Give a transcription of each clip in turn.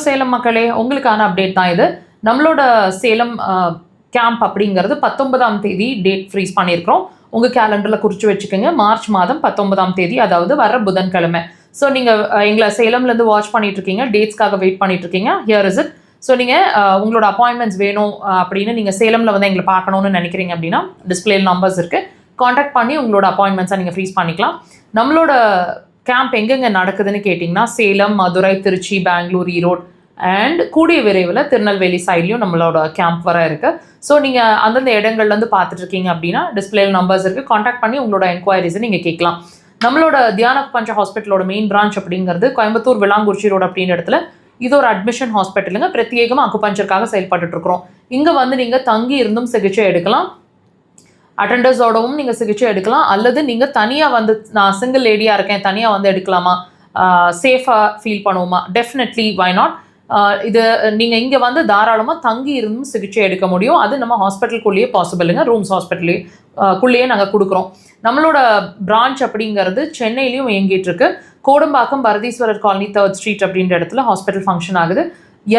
சேலம் மக்களே, உங்களுக்கான அப்டேட் தான் இது. நம்மளோட சேலம் கேம்ப் அப்படிங்கிறது 19ஆம் தேதி டேட் ஃப்ரீஸ் பண்ணியிருக்கிறோம். உங்கள் கேலண்டரில் குறித்து வச்சுக்கோங்க. மார்ச் மாதம் 19ஆம் தேதி, அதாவது வர புதன்கிழமை. ஸோ நீங்கள் எங்களை சேலம்லேருந்து வாட்ச் பண்ணிட்டு இருக்கீங்க, டேட்ஸ்க்காக வெயிட் பண்ணிட்டு இருக்கீங்க. Here is it. ஸோ நீங்கள் உங்களோட அப்பாயின்மெண்ட்ஸ் வேணும் அப்படின்னு நீங்கள் சேலமில் வந்து எங்களை பார்க்கணுன்னு நினைக்கிறீங்க அப்படின்னா டிஸ்பிளே நம்பர்ஸ் இருக்குது. காண்டாக்ட் பண்ணி உங்களோட அப்பாயின்மெண்ட்ஸை நீங்கள் ஃப்ரீஸ் பண்ணிக்கலாம். நம்மளோட கேம்ப் எங்கெங்கே நடக்குதுன்னு கேட்டிங்கன்னா சேலம், மதுரை, திருச்சி, பெங்களூர், ஈரோடு அண்ட் கூடிய விரைவில் திருநெல்வேலி சைட்லையும் நம்மளோட கேம்ப் வர இருக்குது. ஸோ நீங்கள் அந்தந்த இடங்கள்லேருந்து பார்த்துட்ருக்கீங்க அப்படின்னா டிஸ்பிளே நம்பர்ஸ் இருக்குது. காண்டாக்ட் பண்ணி உங்களோட என்கொயரிஸை நீங்கள் கேட்கலாம். நம்மளோட தியான பஞ்ச ஹாஸ்பிட்டலோட மெயின் பிரான்ச் அப்படிங்கிறது கோயம்புத்தூர் விளாங்குறிச்சி ரோடு அப்படின்ற இடத்துல. இது ஒரு அட்மிஷன் ஹாஸ்பிட்டலுங்க. பிரத்யேகமாக அக்குபஞ்சருக்காக செயல்பட்டுருக்குறோம். இங்கே வந்து நீங்கள் தங்கி இருந்தும் சிகிச்சை எடுக்கலாம், அட்டண்டர்ஸோடவும் நீங்கள் சிகிச்சை எடுக்கலாம். அல்லது நீங்கள் தனியாக வந்து நான் சிங்கிள் லேடியாக இருக்கேன், தனியாக வந்து எடுக்கலாமா, சேஃபாக ஃபீல் பண்ணுவோமா? Definitely, why not. இது நீங்கள் இங்கே வந்து தாராளமாக தங்கி இருந்தும் சிகிச்சை எடுக்க முடியும். அது நம்ம ஹாஸ்பிட்டலுக்குள்ளேயே பாசிபிளுங்க. ரூம்ஸ் ஹாஸ்பிட்டலுக்குள்ளேயே நாங்கள் கொடுக்குறோம். நம்மளோட பிரான்ச் அப்படிங்கிறது சென்னையிலையும் இயங்கிட்டு இருக்கு. Kodambakkam Bharatheeswarar colony 3rd street அப்படின்ற இடத்துல ஹாஸ்பிட்டல் ஃபங்க்ஷன் ஆகுது.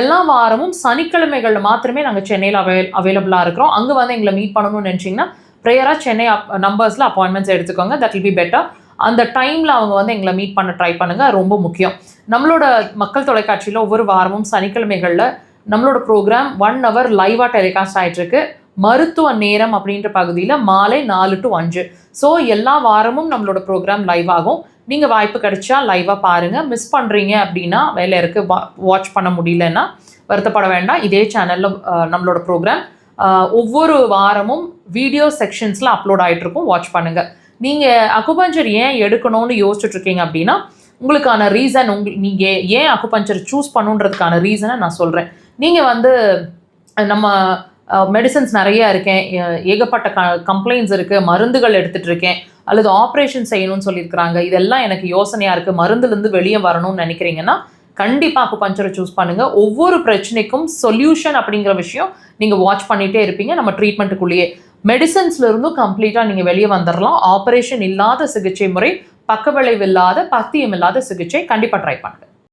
எல்லா வாரமும் சனிக்கிழமைகளில் மாத்திரமே நாங்கள் சென்னையில் அவைலபிளாக இருக்கிறோம். அங்கே வந்து எங்களை மீட் பண்ணணும்னு நினச்சிங்கன்னா ப்ரேயராக சென்னை நம்பர்ஸில் அப்பாயின்மெண்ட்ஸ் எடுத்துக்கோங்க. That will be better. அந்த டைமில் அவங்க வந்து எங்களை மீட் பண்ண ட்ரை பண்ணுங்கள். ரொம்ப முக்கியம். நம்மளோட மக்கள் தொலைக்காட்சியில் ஒவ்வொரு வாரமும் சனிக்கிழமைகளில் நம்மளோட ப்ரோக்ராம் 1 hour லைவாக டெலிகாஸ்ட் ஆகிட்டுருக்கு. மருத்துவ நேரம் அப்படின்ற பகுதியில் மாலை 4 to 5. ஸோ எல்லா வாரமும் நம்மளோட ப்ரோக்ராம் லைவ் ஆகும். நீங்கள் வாய்ப்பு கிடைச்சா லைவாக பாருங்கள். மிஸ் பண்ணுறீங்க அப்படின்னா, வேலை இருக்குது, வாட்ச் பண்ண முடியலன்னா வருத்தப்பட வேண்டாம். இதே சேனலில் நம்மளோட ப்ரோக்ராம் ஒவ்வொரு வாரமும் வீடியோ செக்ஷன்ஸில் அப்லோட் ஆகிட்ருக்கும். வாட்ச் பண்ணுங்கள். நீங்கள் அக்குபஞ்சர் ஏன் எடுக்கணும்னு யோசிச்சுட்ருக்கீங்க அப்படின்னா, உங்களுக்கான ரீசன், நீங்கள் ஏன் அக்குபஞ்சர் சூஸ் பண்ணுன்றதுக்கான ரீசனை நான் சொல்கிறேன். நீங்கள் வந்து நம்ம மெடிசன்ஸ் நிறையா இருக்கேன், ஏகப்பட்ட கம்ப்ளைண்ட்ஸ் இருக்குது, மருந்துகள் எடுத்துகிட்டு இருக்கேன், அல்லது ஆப்ரேஷன் செய்யணும்னு சொல்லியிருக்கிறாங்க, இதெல்லாம் எனக்கு யோசனையாக இருக்குது, மருந்துலேருந்து வெளியே வரணும்னு நினைக்கிறீங்கன்னா கண்டிப்பாக அக்குபஞ்சரை சூஸ் பண்ணுங்கள். ஒவ்வொரு பிரச்சனைக்கும் சொல்யூஷன் அப்படிங்கிற விஷயம் நீங்கள் வாட்ச் பண்ணிகிட்டே இருப்பீங்க. நம்ம ட்ரீட்மெண்ட்டுக்குள்ளேயே மெடிசன்ஸ்லேருந்தும் கம்ப்ளீட்டாக நீங்கள் வெளியே வந்துடலாம். ஆப்ரேஷன் இல்லாத சிகிச்சை முறை, பக்க விளைவு இல்லாத, பத்தியம் இல்லாத சிகிச்சை கண்டிப்பாக ட்ரை பண்ணுங்கள்.